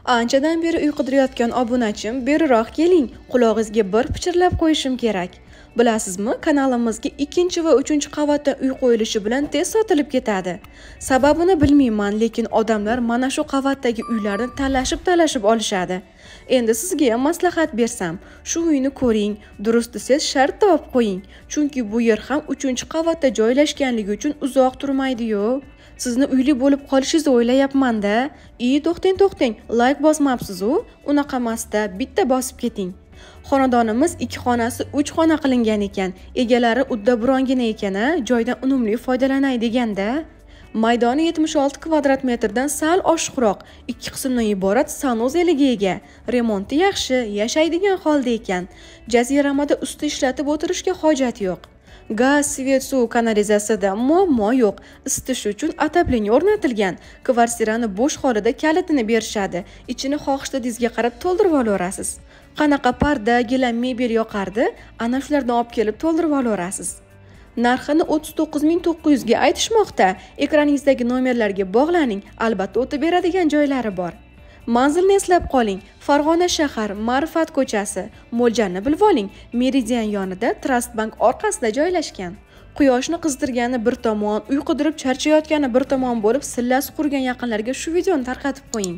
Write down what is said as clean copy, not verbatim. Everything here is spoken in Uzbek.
Anchadan beri uy qidirayotgan obunachim, beriroq keling, qulog'ingizga bir pichirlab qo'yishim kerak. Bilasizmi, kanalimizga 2 va 3 qavatdan uy qo'yilishi bilan tez sotilib ketadi. Sababini bilmayman, lekin odamlar mana shu qavatdagi uylarni talashib olishadi. Endi sizga ham maslahat bersam, shu uyni ko'ring, durust desangiz shart topib qo'ying, chunki bu yer ham 3-qavatda joylashganligi uchun uzoq turmaydi-yu. Sizni uyli bo'lib qolishingizni o'ylayapman-da. To'xtang, like bosmabsiz-ku, unaqa emasda, bitta bosib keting. Xonadonimiz 2 xonasi 3 xona qilingan ekan. Egalari uddaburongina ekan-a, joydan unumli foydalanay deganda. Maydoni 76 kvadrat metrdan sal oshiqroq, 2 qismdan iborat sanuzeliga ega. Remonti yaxshi, yashaydigan holda ekan. Jaziramada usti ishlatib o'tirishga hojat yo'q. Gaz, svet, suv, kanalizatsiyada muammo yo'q. Isitish uchun отопление o'rnatilgan. Kvartirani bo'sh holida kalitini berishadi. Ichini xohishda dizga qarab to'ldirib olaverasiz. Qanaqa parda, gilam, mebel yoqardi, ana shulardan olib kelib to'ldirib olaverasiz. Narxini 39.900 ga aytishmoqda. Ekraningizdagi nomerlarga bog'laning, albatta o'tib beradigan joylari bor. Manzilni eslab qoling. Farg'ona shahar, Ma'rifat ko'chasi. Mo'ljalni bilib oling. Meridian yonida, Trust Bank orqasida joylashgan. Quyoshni qizdirgani bir tomon, uy qidirib charchayotgani bir tomon bo'lib, sillasi qurgan yaqinlarga shu videoni tarqatib qo'ying.